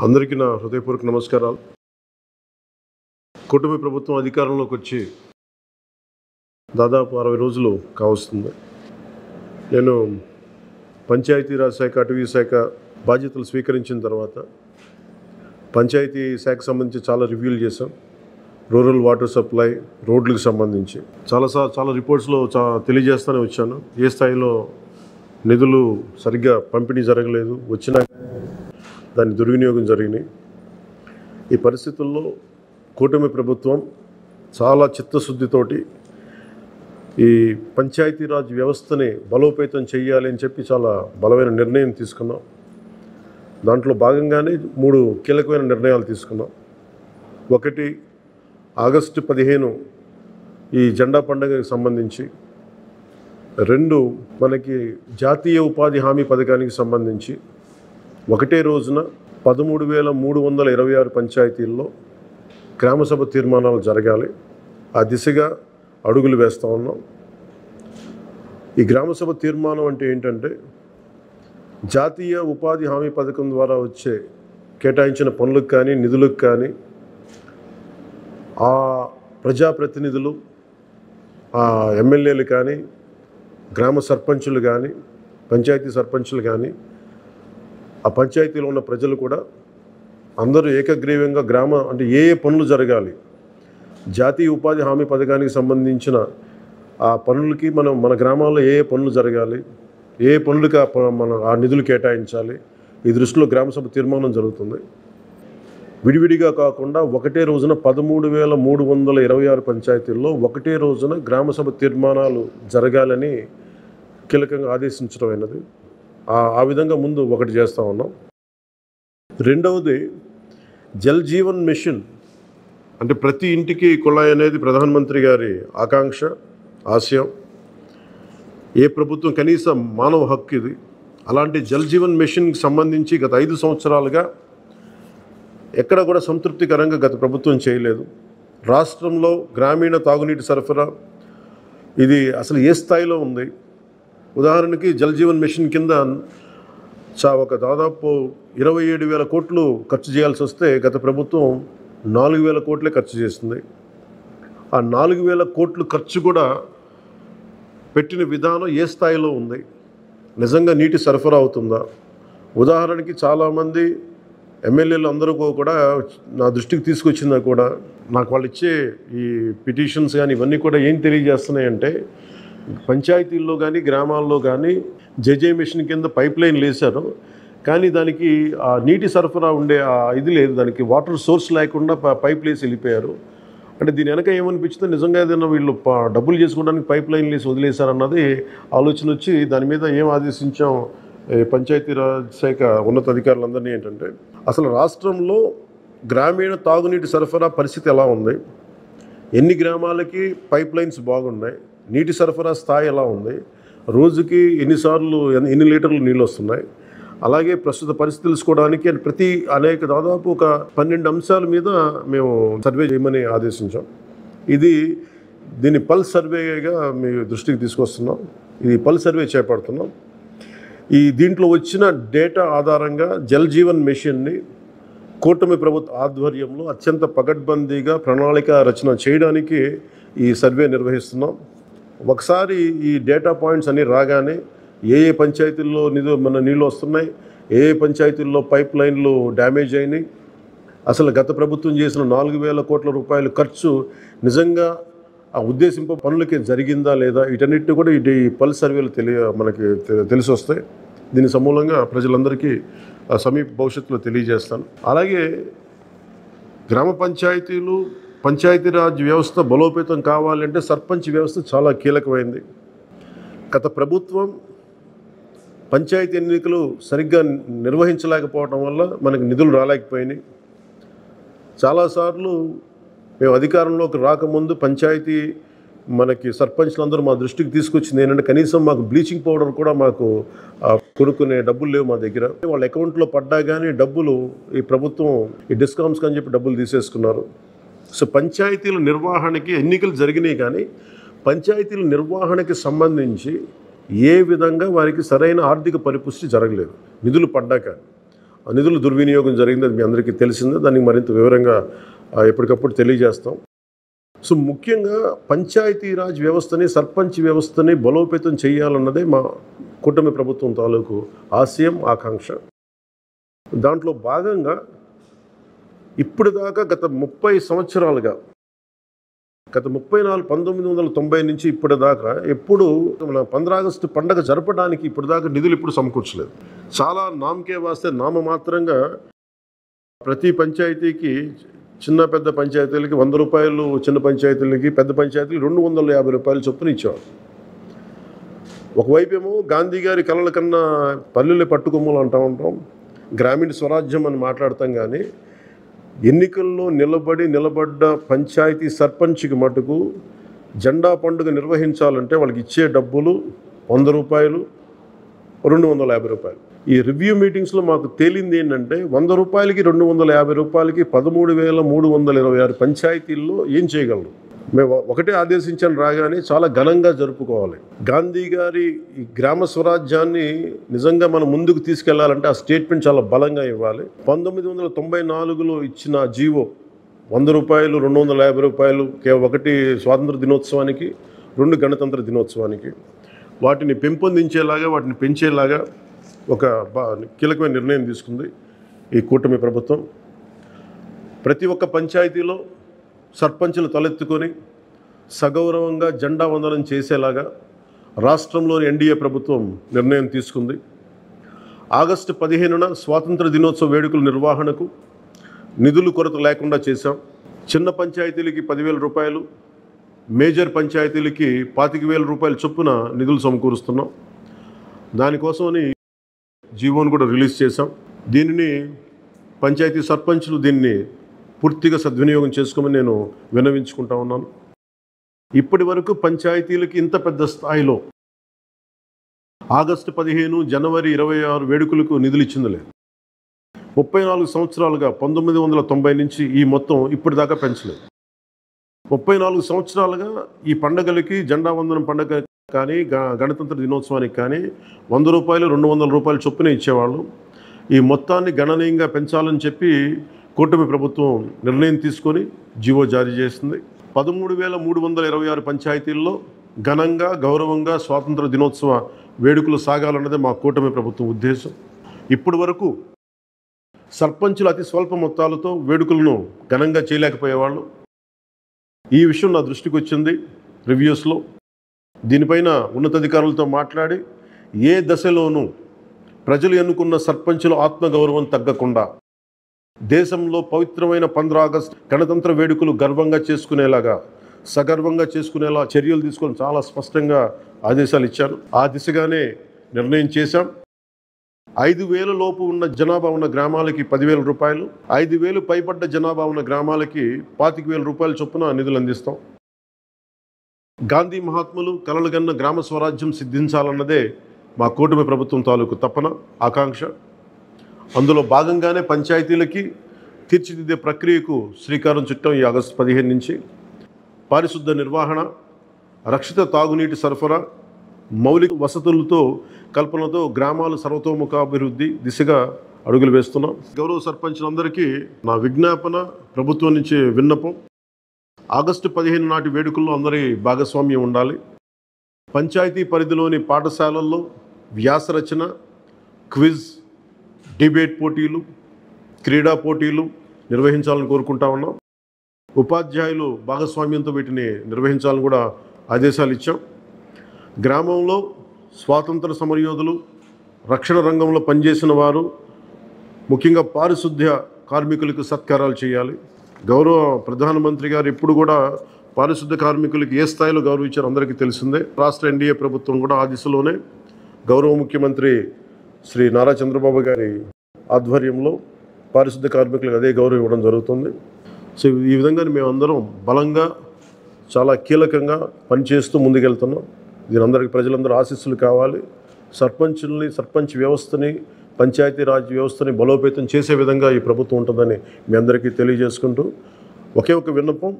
అందరికీ నా హృదయపూర్వక నమస్కారాలు. కూటమి ప్రభుత్వం అధికారంలోకి వచ్చి దాదాపు 60 రోజులు కావస్తుంది. నేను పంచాయతీరాజ్ శాఖ, అటవీ శాఖ బాధ్యతలు స్వీకరించిన తర్వాత పంచాయతీ శాఖకు సంబంధించి చాలా రివ్యూలు చేశాం. రూరల్ వాటర్ సప్లై, రోడ్లకు సంబంధించి చాలా రిపోర్ట్స్లో తెలియజేస్తూనే వచ్చాను. ఏ స్థాయిలో నిధులు సరిగ్గా పంపిణీ జరగలేదు, వచ్చినా దాని దుర్వినియోగం జరిగినాయి. ఈ పరిస్థితుల్లో కూటమి ప్రభుత్వం చాలా చిత్తశుద్ధితోటి ఈ పంచాయతీరాజ్ వ్యవస్థని బలోపేతం చేయాలి అని చెప్పి చాలా బలమైన నిర్ణయం తీసుకున్నాం. దాంట్లో భాగంగానే 3 కీలకమైన నిర్ణయాలు తీసుకున్నాం. ఒకటి, ఆగస్టు 15 ఈ జెండా పండుగకి సంబంధించి. 2, మనకి జాతీయ ఉపాధి హామీ పథకానికి సంబంధించి ఒకటే రోజున 13,326 పంచాయతీల్లో గ్రామసభ తీర్మానాలు జరగాలి. ఆ దిశగా అడుగులు వేస్తూ ఉన్నాం. ఈ గ్రామసభ తీర్మానం అంటే ఏంటంటే, జాతీయ ఉపాధి హామీ పథకం ద్వారా వచ్చే కేటాయించిన పనులకు కానీ నిధులకు కానీ ఆ ప్రజాప్రతినిధులు, ఆ ఎమ్మెల్యేలు కానీ, గ్రామ సర్పంచులు కానీ, పంచాయతీ సర్పంచులు కానీ, ఆ పంచాయతీలో ఉన్న ప్రజలు కూడా అందరూ ఏకగ్రీవంగా అంటే ఏ పనులు జరగాలి, జాతీయ ఉపాధి హామీ పథకానికి సంబంధించిన ఆ పనులకి మన గ్రామాల్లో ఏ పనులు జరగాలి, ఏ పనులకి ఆ నిధులు కేటాయించాలి, ఈ దృష్టిలో గ్రామసభ తీర్మానం జరుగుతుంది. విడివిడిగా కాకుండా ఒకటే రోజున 13,326 పంచాయతీల్లో ఒకటే రోజున గ్రామసభ తీర్మానాలు జరగాలని కీలకంగా ఆదేశించడం అయినది. ఆ విధంగా ముందు ఒకటి చేస్తూ ఉన్నాం. రెండవది, జల్ జీవన్ మిషన్. అంటే ప్రతి ఇంటికి కుళాయి అనేది ప్రధానమంత్రి గారి ఆకాంక్ష, ఆశయం. ఏ ప్రభుత్వం కనీసం మానవ హక్కు ఇది. అలాంటి జల్ జీవన్ మిషన్కి సంబంధించి గత 5 సంవత్సరాలుగా ఎక్కడ కూడా సంతృప్తికరంగా గత ప్రభుత్వం చేయలేదు. రాష్ట్రంలో గ్రామీణ తాగునీటి సరఫరా ఇది అసలు ఏ స్థాయిలో ఉంది? ఉదాహరణకి జల్ జీవన్ మిషన్ కింద ఒక దాదాపు 27,000 కోట్లు ఖర్చు చేయాల్సి వస్తే గత ప్రభుత్వం 4,000 కోట్లే ఖర్చు చేస్తుంది. ఆ 4,000 కోట్లు ఖర్చు కూడా పెట్టిన విధానం ఏ స్థాయిలో ఉంది? నిజంగా నీటి సరఫరా అవుతుందా? ఉదాహరణకి చాలామంది ఎమ్మెల్యేలు అందరూ కూడా నా దృష్టికి తీసుకొచ్చిందా కూడా, నాకు వాళ్ళు ఇచ్చే ఈ పిటిషన్స్ కానీ ఇవన్నీ కూడా ఏం తెలియజేస్తున్నాయంటే, పంచాయతీల్లో కానీ గ్రామాల్లో కానీ జేజే మిషన్ కింద పైప్ లైన్లు వేశారు, కానీ దానికి ఆ నీటి సరఫరా ఉండే ఇది లేదు, దానికి వాటర్ సోర్స్ లేకుండా పైప్ వేసి వెళ్ళిపోయారు. అంటే దీని వెనక ఏమనిపించిందో, నిజంగా ఏదైనా వీళ్ళు డబ్బులు చేసుకోవడానికి పైప్ లైన్లు వేసి వదిలేశారన్నది ఆలోచన వచ్చి దాని మీద ఏం ఆదేశించాం పంచాయతీరాజ్ శాఖ ఉన్నతాధికారులందరినీ ఏంటంటే, అసలు రాష్ట్రంలో గ్రామీణ తాగునీటి సరఫరా పరిస్థితి ఎలా ఉంది, ఎన్ని గ్రామాలకి పైప్ లైన్స్ బాగున్నాయి, నీటి సరఫరా స్థాయి ఎలా ఉంది, రోజుకి ఎన్ని లీటర్లు నీళ్ళు వస్తున్నాయి, అలాగే ప్రస్తుత పరిస్థితి తెలుసుకోవడానికి దాదాపు ఒక 12 అంశాల మీద మేము సర్వే చేయమని ఆదేశించాం. దీన్ని పల్స్ సర్వేగా మీ దృష్టికి తీసుకొస్తున్నాం. ఇది పల్స్ సర్వే చేపడుతున్నాం. దీంట్లో వచ్చిన డేటా ఆధారంగా జల్ జీవన్ మిషన్ని కూటమి ప్రభుత్వ ఆధ్వర్యంలో అత్యంత పకడ్బందీగా ప్రణాళిక రచన చేయడానికి ఈ సర్వే నిర్వహిస్తున్నాం. ఒకసారి ఈ డేటా పాయింట్స్ అన్నీ రాగానే ఏ పంచాయతీల్లో నీళ్ళు వస్తున్నాయి, ఏ పంచాయతీల్లో పైప్ లైన్లు డ్యామేజ్ అయినాయి, అసలు గత ప్రభుత్వం చేసిన 4,000 కోట్ల రూపాయల ఖర్చు నిజంగా ఆ ఉద్దేశింప పనులకి జరిగిందా లేదా, వీటన్నిటిని కూడా ఈ పల్స్ సర్వేలు మనకి తెలిసి వస్తాయి. దీని సమూలంగా ప్రజలందరికీ సమీప భవిష్యత్తులో తెలియజేస్తాను. అలాగే గ్రామ పంచాయతీలు, పంచాయతీరాజ్ వ్యవస్థ బలోపేతం కావాలంటే సర్పంచ్ వ్యవస్థ చాలా కీలకమైంది. గత ప్రభుత్వం పంచాయతీ ఎన్నికలు సరిగ్గా నిర్వహించలేకపోవడం వల్ల మనకు నిధులు రాలేకపోయినాయి. చాలాసార్లు మేము అధికారంలోకి రాకముందు పంచాయతీ మనకి సర్పంచ్లందరూ మా దృష్టికి తీసుకొచ్చింది ఏంటంటే, కనీసం మాకు బ్లీచింగ్ పౌడర్ కూడా మాకు కొనుక్కునే డబ్బులు లేవు మా దగ్గర. వాళ్ళ అకౌంట్లో పడ్డా కానీ డబ్బులు ఈ ప్రభుత్వం ఈ డిస్కౌంట్స్ అని చెప్పి డబ్బులు తీసేసుకున్నారు. సో పంచాయతీల నిర్వహణకి ఎన్నికలు జరిగినాయి, కానీ పంచాయతీల నిర్వహణకి సంబంధించి ఏ విధంగా వారికి సరైన ఆర్థిక పరిపుష్టి జరగలేదు నిధులు పడ్డాక. నిధుల దుర్వినియోగం జరిగింది, అది మీ అందరికీ తెలిసిందే. దానికి మరింత వివరంగా ఎప్పటికప్పుడు తెలియజేస్తాం. సో ముఖ్యంగా పంచాయతీరాజ్ వ్యవస్థని, సర్పంచ్ వ్యవస్థని బలోపేతం చేయాలన్నదే మా కూటమి ప్రభుత్వం తాలూకు ఆశయం, ఆకాంక్ష. దాంట్లో భాగంగా ఇప్పటిదాకా గత 30 సంవత్సరాలుగా, గత 1990 నుంచి ఇప్పటిదాకా ఎప్పుడు మన 15 ఆగస్టు పండగ జరపడానికి ఇప్పటిదాకా నిధులు ఎప్పుడు సమకూర్చలేదు. చాలా నామకే వాస్తే నామమాత్రంగా ప్రతి పంచాయతీకి, చిన్న పెద్ద పంచాయతీలకి 100 రూపాయలు, చిన్న పంచాయతీలకి, పెద్ద పంచాయతీలకి 250 రూపాయలు చొప్పున ఇచ్చేవారు. ఒకవైపేమో గాంధీ గారి కలల కన్నా పల్లెలు పట్టుకొమ్మలు అంటూ ఉంటాం, గ్రామీణ స్వరాజ్యం అని మాట్లాడతాం. కానీ ఎన్నికల్లో నిలబడ్డ పంచాయతీ సర్పంచ్కి మటుకు జెండా పండుగ నిర్వహించాలంటే వాళ్ళకి ఇచ్చే డబ్బులు 100 రూపాయలు, 250 రూపాయలు. ఈ రివ్యూ మీటింగ్స్లో మాకు తేలింది ఏంటంటే 100 రూపాయలకి, 250 రూపాయలకి 13,326 పంచాయతీల్లో ఏం చేయగలరు? మేము ఒకటే ఆదేశించాను, రాగానే చాలా ఘనంగా జరుపుకోవాలి. గాంధీ గారి ఈ గ్రామ స్వరాజ్యాన్ని నిజంగా మనం ముందుకు తీసుకెళ్లాలంటే ఆ స్టేట్మెంట్ చాలా బలంగా ఇవ్వాలి. 1994లో ఇచ్చిన జీవో 100 రూపాయలు, 250 రూపాయలు, ఒకటి స్వాతంత్ర దినోత్సవానికి, 2 గణతంత్ర దినోత్సవానికి, వాటిని పెంపొందించేలాగా, వాటిని పెంచేలాగా ఒక కీలకమైన నిర్ణయం తీసుకుంది ఈ కూటమి ప్రభుత్వం. ప్రతి ఒక్క పంచాయతీలో సర్పంచులు తలెత్తుకొని సగౌరవంగా జెండా వందనం చేసేలాగా రాష్ట్రంలోని ఎన్డీఏ ప్రభుత్వం నిర్ణయం తీసుకుంది. ఆగస్టు 15న స్వాతంత్ర దినోత్సవ వేడుకల నిర్వహణకు నిధులు కొరత లేకుండా చేశాం. చిన్న పంచాయతీలకి 10,000 రూపాయలు, మేజర్ పంచాయతీలకి 25,000 రూపాయల చొప్పున నిధులు సమకూరుస్తున్నాం. దానికోసమని జీవోను కూడా రిలీజ్ చేశాం. దీనిని పంచాయతీ సర్పంచులు దీన్ని పూర్తిగా సద్వినియోగం చేసుకోమని నేను విన్నవించుకుంటా ఉన్నాను. ఇప్పటి వరకు పంచాయతీలకి ఇంత పెద్ద స్థాయిలో ఆగస్టు 15, జనవరి 26 వేడుకలకు నిధులు ఇచ్చింది లేదు. 34 సంవత్సరాలుగా 1990 నుంచి ఈ మొత్తం ఇప్పటిదాకా పెంచలేదు. 34 సంవత్సరాలుగా ఈ పండగలకి, జెండా వందనం పండగ కానీ, గణతంత్ర దినోత్సవానికి కానీ 100 రూపాయలు, 200 రూపాయలు చొప్పున ఇచ్చేవాళ్ళు. ఈ మొత్తాన్ని గణనీయంగా పెంచాలని చెప్పి కూటమి ప్రభుత్వం నిర్ణయం తీసుకొని జీవో జారీ చేసింది. 13,326 పంచాయతీల్లో ఘనంగా, గౌరవంగా స్వాతంత్ర దినోత్సవ వేడుకలు సాగాలన్నదే మా కూటమి ప్రభుత్వం ఉద్దేశం. ఇప్పటి వరకు సర్పంచులు అతి స్వల్ప మొత్తాలతో వేడుకలను ఘనంగా చేయలేకపోయేవాళ్ళు. ఈ విషయం నా దృష్టికి వచ్చింది రివ్యూస్లో. దీనిపైన ఉన్నతాధికారులతో మాట్లాడి ఏ దశలోనూ ప్రజలు ఎన్నుకున్న సర్పంచుల ఆత్మగౌరవం తగ్గకుండా దేశంలో పవిత్రమైన 15 ఆగస్టు గణతంత్ర వేడుకలు గర్వంగా చేసుకునేలాగా, సగర్వంగా చేసుకునేలా చర్యలు తీసుకొని చాలా స్పష్టంగా ఆదేశాలు ఇచ్చారు. ఆ దిశగానే నిర్ణయం చేశాం. 5,000 లోపు ఉన్న జనాభా ఉన్న గ్రామాలకి 10,000 రూపాయలు, 5,000 పైబడ్డ జనాభా ఉన్న గ్రామాలకి 25,000 రూపాయల చొప్పున నిధులు అందిస్తాం. గాంధీ మహాత్ములు కలలుగన్న గ్రామ స్వరాజ్యం సిద్ధించాలన్నదే మా కూటమి ప్రభుత్వం తాలూకు తపన, ఆకాంక్ష. అందులో భాగంగానే పంచాయతీలకి తీర్చిదిద్దే ప్రక్రియకు శ్రీకారం చుట్టాం. ఈ ఆగస్టు 15 నుంచి పారిశుద్ధ నిర్వహణ, రక్షిత తాగునీటి సరఫరా, మౌలిక వసతులతో కల్పనతో గ్రామాలు సర్వతోముఖాభివృద్ధి దిశగా అడుగులు వేస్తున్నాం. గౌరవ సర్పంచులందరికీ నా విజ్ఞాపన, ప్రభుత్వం నుంచి విన్నపం, ఆగస్టు 15 నాటి వేడుకల్లో అందరి భాగస్వామ్యం ఉండాలి. పంచాయతీ పరిధిలోని పాఠశాలల్లో వ్యాసరచన, క్విజ్, డిబేట్ పోటీలు, క్రీడా పోటీలు నిర్వహించాలని కోరుకుంటా ఉన్నాం. ఉపాధ్యాయులు భాగస్వామ్యంతో వీటిని నిర్వహించాలని కూడా ఆదేశాలు ఇచ్చాం. గ్రామంలో స్వాతంత్ర సమరయోధులు, రక్షణ రంగంలో పనిచేసిన వారు, ముఖ్యంగా పారిశుద్ధ్య కార్మికులకు సత్కారాలు చేయాలి. గౌరవ ప్రధానమంత్రి గారు ఇప్పుడు కూడా పారిశుద్ధ్య కార్మికులకి ఏ స్థాయిలో గౌరవించారో అందరికీ తెలిసిందే. రాష్ట్ర ఎన్డీఏ ప్రభుత్వం కూడా ఆ దిశలోనే గౌరవ ముఖ్యమంత్రి శ్రీ నారా చంద్రబాబు గారి ఆధ్వర్యంలో పారిశుద్ధ్య కార్మికులకు అదే గౌరవం ఇవ్వడం జరుగుతుంది. సో ఈ విధంగా మేమందరం బలంగా, చాలా కీలకంగా పనిచేస్తూ ముందుకెళ్తున్నాం. దీని అందరికీ ప్రజలందరూ ఆశీస్సులు కావాలి. సర్పంచుల్ని, సర్పంచ్ వ్యవస్థని, పంచాయతీరాజ్ వ్యవస్థని బలోపేతం చేసే విధంగా ఈ ప్రభుత్వం ఉంటుందని మీ అందరికీ తెలియజేసుకుంటూ, ఒకే ఒక విన్నపం,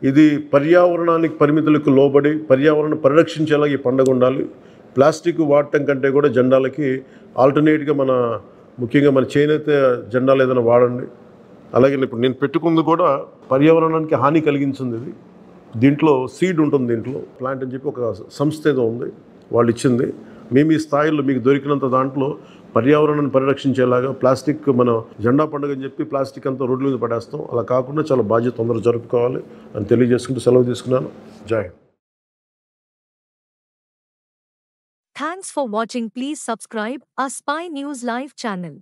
ఇది పర్యావరణానికి పరిమితులకు లోబడి పర్యావరణ పరిరక్షించేలా ఈ పండుగ ఉండాలి. ప్లాస్టిక్ వాడటం కంటే కూడా జెండాలకి ఆల్టర్నేట్గా మన ముఖ్యంగా మన చేనేత జెండాలు ఏదైనా వాడండి. అలాగే ఇప్పుడు నేను పెట్టుకుంది కూడా పర్యావరణానికి హాని కలిగించింది ఇది. దీంట్లో సీడ్ ఉంటుంది, దీంట్లో ప్లాంట్ అని చెప్పి ఒక సంస్థ ఏదో ఉంది, వాళ్ళు ఇచ్చింది. మేము ఈ స్థాయిలో మీకు దొరికినంత దాంట్లో పర్యావరణాన్ని పరిరక్షించేలాగా ప్లాస్టిక్, మన జెండా పండుగ అని చెప్పి ప్లాస్టిక్ అంతా రోడ్ల మీద పడేస్తాం. అలా కాకుండా చాలా బాధ్యత తొందరగా జరుపుకోవాలి అని తెలియజేసుకుంటూ సెలవు తీసుకున్నాను. జై Hind. Thanks for watching. Please subscribe our Spy News Live channel.